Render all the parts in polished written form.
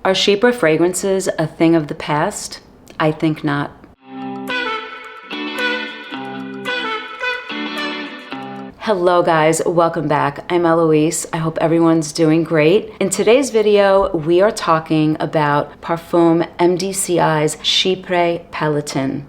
Are Chypre fragrances a thing of the past? I think not. Hello guys, welcome back. I'm Eloise. I hope everyone's doing great. In today's video, we are talking about Parfum MDCI's Chypre Palatin,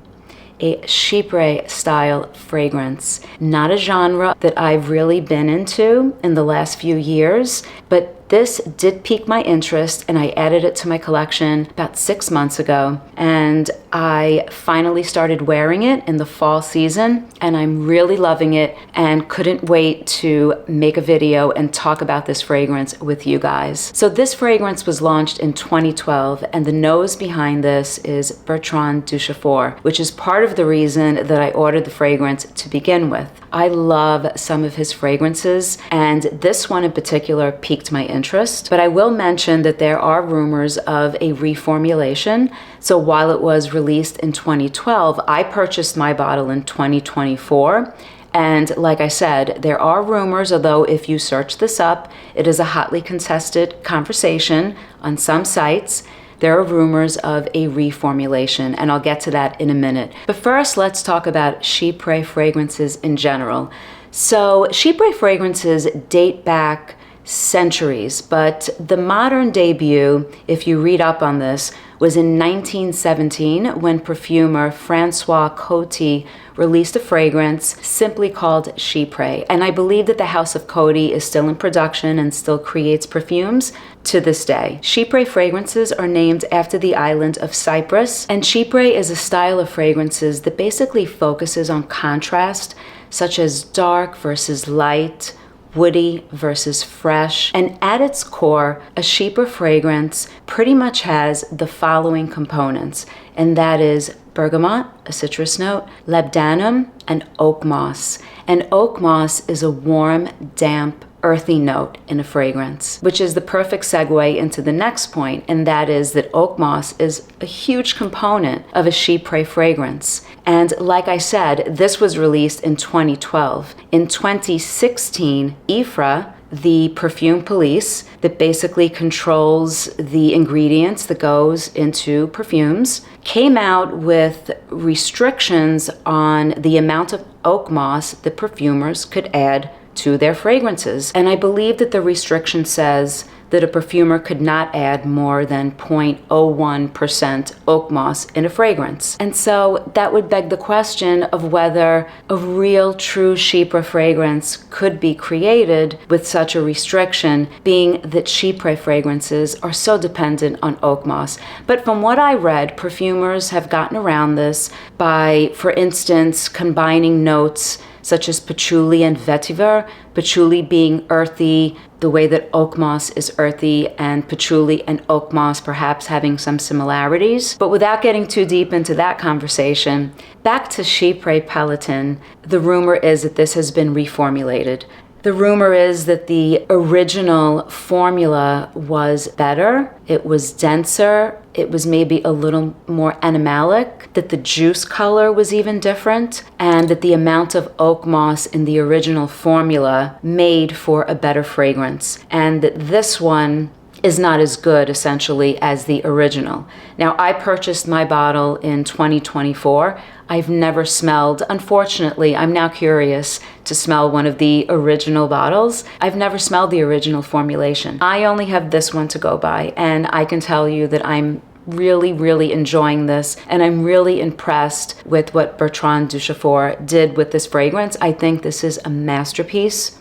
a Chypre style fragrance. Not a genre that I've really been into in the last few years, but this did pique my interest and I added it to my collection about 6 months ago. And I finally started wearing it in the fall season and I'm really loving it and couldn't wait to make a video and talk about this fragrance with you guys. So this fragrance was launched in 2012 and the nose behind this is Bertrand Duchaufour, which is part of the reason that I ordered the fragrance to begin with. I love some of his fragrances and this one in particular piqued my interest, but I will mention that there are rumors of a reformulation. So while it was released in 2012, I purchased my bottle in 2024. And like I said, there are rumors, although if you search this up, it is a hotly contested conversation on some sites. There are rumors of a reformulation, and I'll get to that in a minute. But first, let's talk about Chypre fragrances in general. So Chypre fragrances date back centuries, but the modern debut, if you read up on this, was in 1917 when perfumer François Coty released a fragrance simply called Chypre. And I believe that the House of Coty is still in production and still creates perfumes to this day. Chypre fragrances are named after the island of Cyprus, and Chypre is a style of fragrances that basically focuses on contrast, such as dark versus light, woody versus fresh. And at its core, a Chypre fragrance pretty much has the following components, and that is bergamot, a citrus note, labdanum, and oak moss. And oak moss is a warm, damp, earthy note in a fragrance, which is the perfect segue into the next point, and that is that oak moss is a huge component of a Chypre fragrance. And like I said, this was released in 2012. In 2016, IFRA, the perfume police that basically controls the ingredients that goes into perfumes, came out with restrictions on the amount of oak moss that perfumers could add to their fragrances. And I believe that the restriction says that a perfumer could not add more than 0.01% oak moss in a fragrance. And so that would beg the question of whether a real true Chypre fragrance could be created with such a restriction, being that Chypre fragrances are so dependent on oak moss. But from what I read, perfumers have gotten around this by, for instance, combining notes such as patchouli and vetiver, patchouli being earthy, the way that oak moss is earthy, and patchouli and oak moss perhaps having some similarities. But without getting too deep into that conversation, back to Chypre Palatin, the rumor is that this has been reformulated. The rumor is that the original formula was better, it was denser, it was maybe a little more animalic, that the juice color was even different, and that the amount of oak moss in the original formula made for a better fragrance. And that this one is not as good, essentially, as the original. Now, I purchased my bottle in 2024. I've never smelled, unfortunately, I'm now curious to smell one of the original bottles. I've never smelled the original formulation. I only have this one to go by, and I can tell you that I'm really enjoying this, and I'm really impressed with what Bertrand Duchaufour did with this fragrance. I think this is a masterpiece.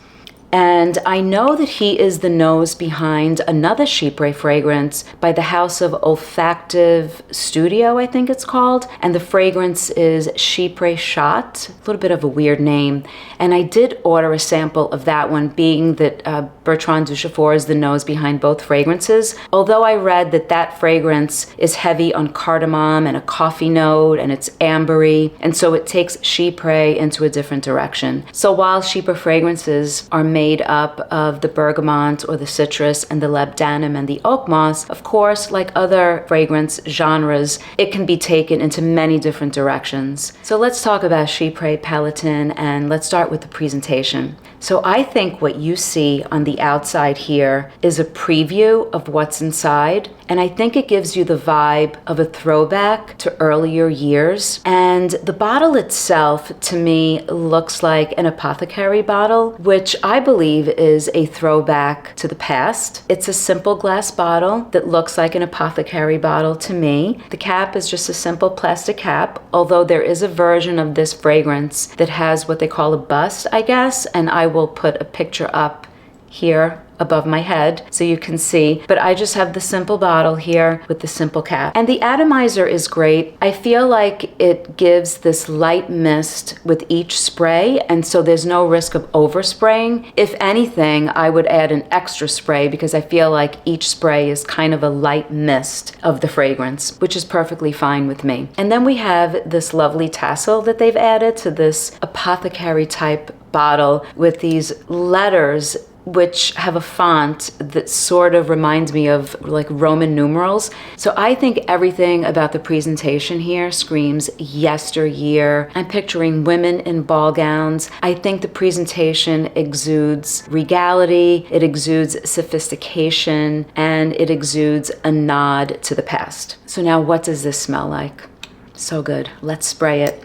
And I know that he is the nose behind another Chypre fragrance by the House of Olfactive Studio, I think it's called. And the fragrance is Chypre Shot, a little bit of a weird name. And I did order a sample of that one, being that Bertrand Duchaufour is the nose behind both fragrances. Although I read that that fragrance is heavy on cardamom and a coffee note, and it's ambery. And so it takes Chypre into a different direction. So while Chypre fragrances are made up of the bergamot or the citrus and the labdanum and the oak moss, of course, like other fragrance genres, it can be taken into many different directions. So let's talk about Chypre Palatin, and let's start with the presentation. So I think what you see on the the outside here is a preview of what's inside. And I think it gives you the vibe of a throwback to earlier years. And the bottle itself, to me, looks like an apothecary bottle, which I believe is a throwback to the past. It's a simple glass bottle that looks like an apothecary bottle to me. The cap is just a simple plastic cap, although there is a version of this fragrance that has what they call a bust, I guess, and I will put a picture up here above my head so you can see, but I just have the simple bottle here with the simple cap. And the atomizer is great. I feel like it gives this light mist with each spray, and so there's no risk of overspraying. If anything, I would add an extra spray because I feel like each spray is kind of a light mist of the fragrance, which is perfectly fine with me. And then we have this lovely tassel that they've added to this apothecary type bottle with these letters which have a font that sort of reminds me of like Roman numerals. So I think everything about the presentation here screams yesteryear. I'm picturing women in ball gowns. I think the presentation exudes regality, it exudes sophistication, and it exudes a nod to the past. So now what does this smell like? So good. Let's spray it.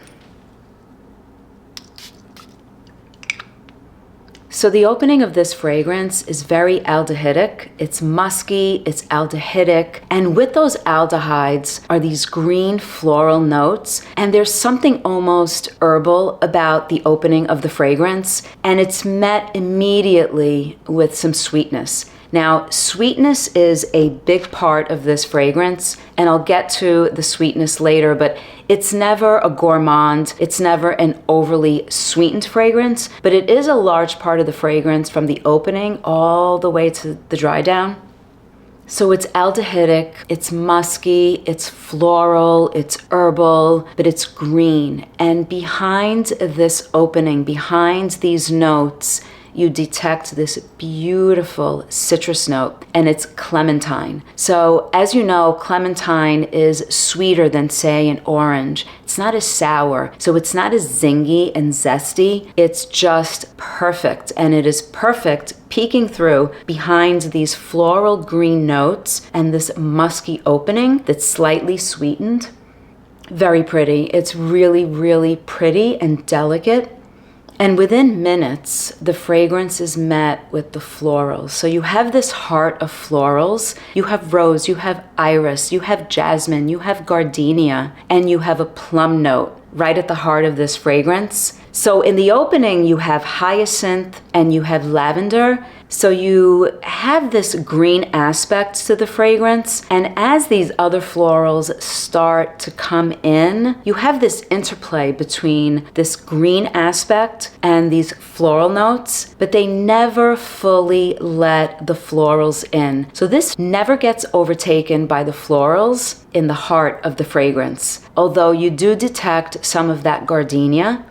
So the opening of this fragrance is very aldehydic. It's musky, it's aldehydic, and with those aldehydes are these green floral notes, and there's something almost herbal about the opening of the fragrance, and it's met immediately with some sweetness. Now, sweetness is a big part of this fragrance, and I'll get to the sweetness later, but it's never a gourmand, it's never an overly sweetened fragrance, but it is a large part of the fragrance from the opening all the way to the dry down. So it's aldehydic, it's musky, it's floral, it's herbal, but it's green. And behind this opening, behind these notes, you detect this beautiful citrus note, and it's clementine. So as you know, clementine is sweeter than, say, an orange. It's not as sour, so it's not as zingy and zesty. It's just perfect, and it is perfect peeking through behind these floral green notes and this musky opening that's slightly sweetened. Very pretty. It's really, really pretty and delicate. And within minutes, the fragrance is met with the florals. So you have this heart of florals. You have rose, you have iris, you have jasmine, you have gardenia, and you have a plum note right at the heart of this fragrance. So in the opening, you have hyacinth and you have lavender. So you have this green aspect to the fragrance. And as these other florals start to come in, you have this interplay between this green aspect and these floral notes, but they never fully let the florals in. So this never gets overtaken by the florals in the heart of the fragrance. Although you do detect some of that gardenia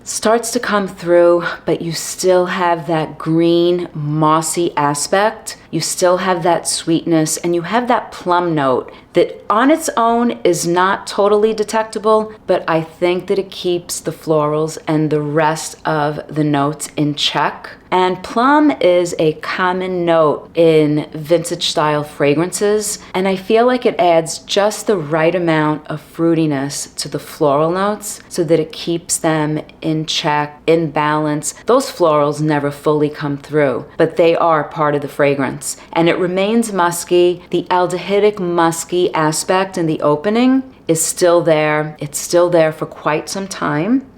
starts to come through, but you still have that green, mossy aspect. You still have that sweetness, and you have that plum note that on its own is not totally detectable, but I think that it keeps the florals and the rest of the notes in check. And plum is a common note in vintage style fragrances, and I feel like it adds just the right amount of fruitiness to the floral notes so that it keeps them in check, in balance. Those florals never fully come through, but they are part of the fragrance. And it remains musky. The aldehydic musky aspect in the opening is still there. It's still there for quite some time.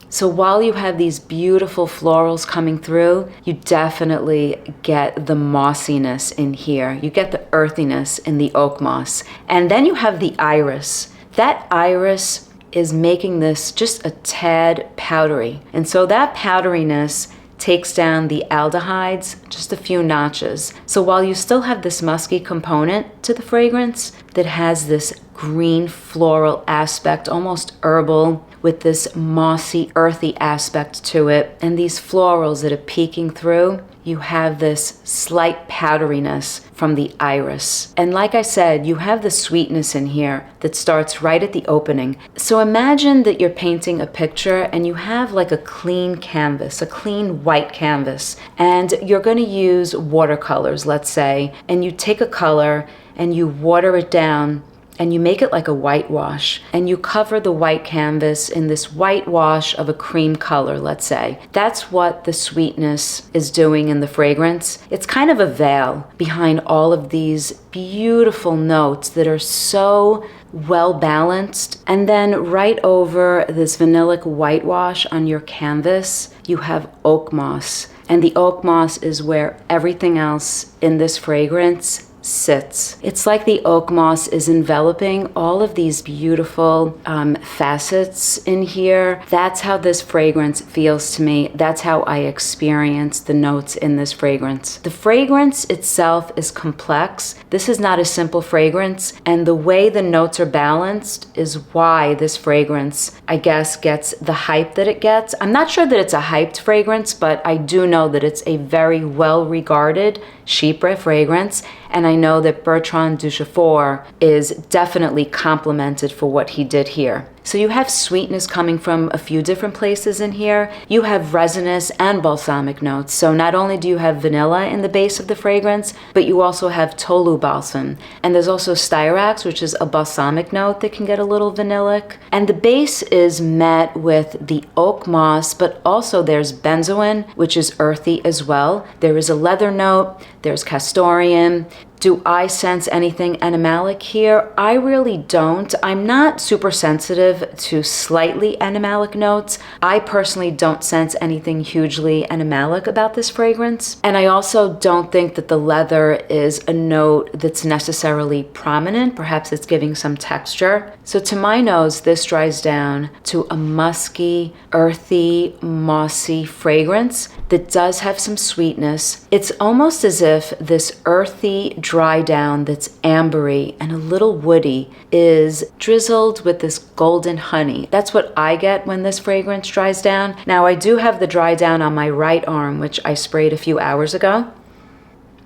So while you have these beautiful florals coming through, you definitely get the mossiness in here. You get the earthiness in the oak moss. And then you have the iris. That iris is making this just a tad powdery. And so that powderiness takes down the aldehydes just a few notches. So while you still have this musky component to the fragrance that has this green floral aspect, almost herbal, with this mossy, earthy aspect to it, and these florals that are peeking through, you have this slight powderiness from the iris. And like I said, you have the sweetness in here that starts right at the opening. So imagine that you're painting a picture and you have like a clean canvas, a clean white canvas, and you're going to use watercolors, let's say, and you take a color and you water it down and you make it like a whitewash, and you cover the white canvas in this whitewash of a cream color, let's say. That's what the sweetness is doing in the fragrance. It's kind of a veil behind all of these beautiful notes that are so well balanced. And then right over this vanillic whitewash on your canvas, you have oak moss. And the oak moss is where everything else in this fragrance sits. It's like the oak moss is enveloping all of these beautiful facets in here. That's how this fragrance feels to me. That's how I experience the notes in this fragrance. The fragrance itself is complex. This is not a simple fragrance, and the way the notes are balanced is why this fragrance, I guess, gets the hype that it gets. I'm not sure that it's a hyped fragrance, but I do know that it's a very well-regarded Chypre fragrance, and I know that Bertrand Duchaufour is definitely complimented for what he did here. So you have sweetness coming from a few different places in here. You have resinous and balsamic notes. So not only do you have vanilla in the base of the fragrance, but you also have tolu balsam. And there's also styrax, which is a balsamic note that can get a little vanillic. And the base is met with the oak moss, but also there's benzoin, which is earthy as well. There is a leather note, there's castoreum. Do I sense anything animalic here? I really don't. I'm not super sensitive to slightly animalic notes. I personally don't sense anything hugely animalic about this fragrance. And I also don't think that the leather is a note that's necessarily prominent. Perhaps it's giving some texture. So to my nose, this dries down to a musky, earthy, mossy fragrance that does have some sweetness. It's almost as if this earthy, dry down that's ambery and a little woody is drizzled with this golden honey. That's what I get when this fragrance dries down. Now I do have the dry down on my right arm, which I sprayed a few hours ago.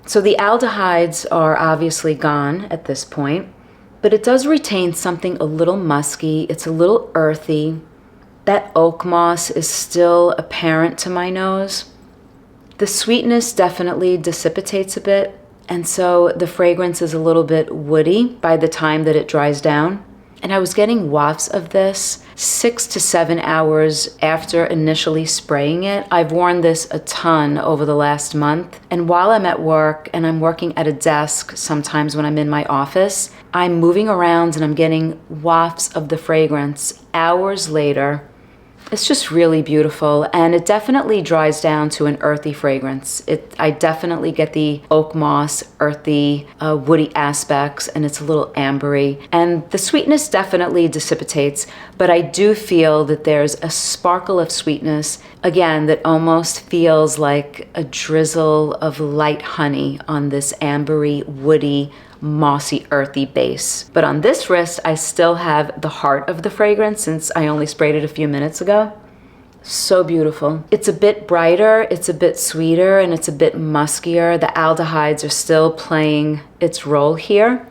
So the aldehydes are obviously gone at this point, but it does retain something a little musky. It's a little earthy. That oak moss is still apparent to my nose. The sweetness definitely dissipates a bit, and so the fragrance is a little bit woody by the time that it dries down. And I was getting wafts of this 6 to 7 hours after initially spraying it. I've worn this a ton over the last month, and while I'm at work and I'm working at a desk, sometimes when I'm in my office, I'm moving around and I'm getting wafts of the fragrance hours later. It's just really beautiful, and it definitely dries down to an earthy fragrance. I definitely get the oak moss, earthy, woody aspects, and it's a little ambery. And the sweetness definitely dissipates, but I do feel that there's a sparkle of sweetness, again, that almost feels like a drizzle of light honey on this ambery, woody, mossy, earthy base. But on this wrist, I still have the heart of the fragrance since I only sprayed it a few minutes ago. So beautiful. It's a bit brighter, it's a bit sweeter, and it's a bit muskier. The aldehydes are still playing its role here.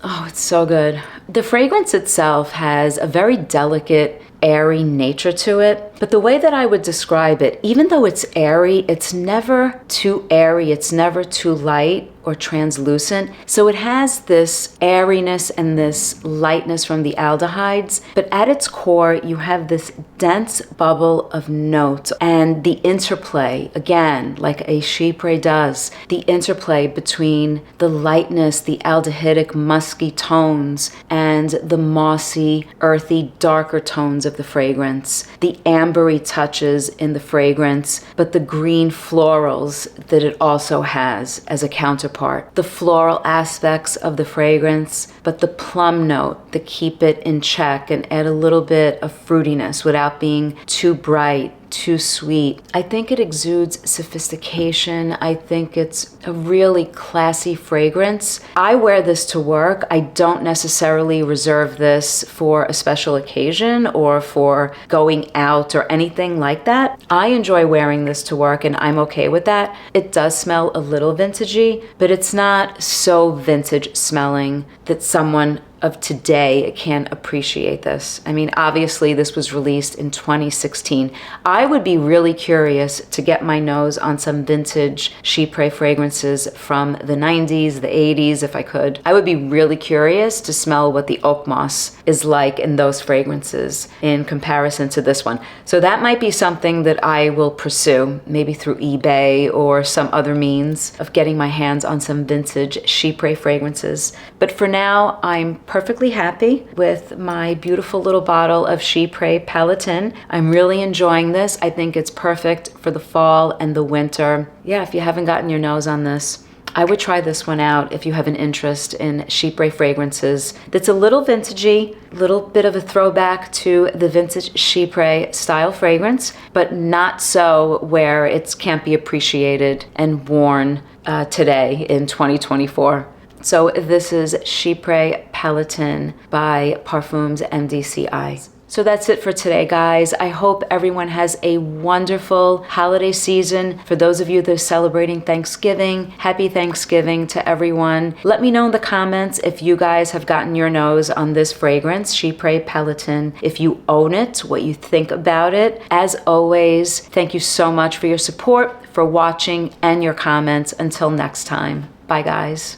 Oh, it's so good. The fragrance itself has a very delicate, airy nature to it, but the way that I would describe it, even though it's airy, it's never too airy, it's never too light or translucent. So it has this airiness and this lightness from the aldehydes, but at its core, you have this dense bubble of notes and the interplay, again, like a Chypre does, the interplay between the lightness, the aldehydic musky tones, and the mossy, earthy, darker tones of the fragrance, the ambery touches in the fragrance, but the green florals that it also has as a counterpart. The floral aspects of the fragrance, but the plum note that keep it in check and add a little bit of fruitiness without being too bright, too sweet. I think it exudes sophistication. I think it's a really classy fragrance. I wear this to work. I don't necessarily reserve this for a special occasion or for going out or anything like that. I enjoy wearing this to work and I'm okay with that. It does smell a little vintagey, but it's not so vintage smelling that someone of today can appreciate this. I mean, obviously this was released in 2016. I would be really curious to get my nose on some vintage Chypre fragrances from the 90s, the 80s, if I could. I would be really curious to smell what the oak moss is like in those fragrances in comparison to this one. So that might be something that I will pursue, maybe through eBay or some other means of getting my hands on some vintage Chypre fragrances. But for now, I'm perfectly happy with my beautiful little bottle of Chypre Palatin. I'm really enjoying this. I think it's perfect for the fall and the winter. Yeah, if you haven't gotten your nose on this, I would try this one out if you have an interest in Chypre fragrances. That's a little vintagey, a little bit of a throwback to the vintage Chypre style fragrance, but not so where it can't be appreciated and worn today in 2024. So this is Chypre Palatin by Parfums MDCI. So that's it for today, guys. I hope everyone has a wonderful holiday season. For those of you that are celebrating Thanksgiving, happy Thanksgiving to everyone. Let me know in the comments if you guys have gotten your nose on this fragrance, Chypre Palatin, if you own it, what you think about it. As always, thank you so much for your support, for watching, and your comments. Until next time. Bye, guys.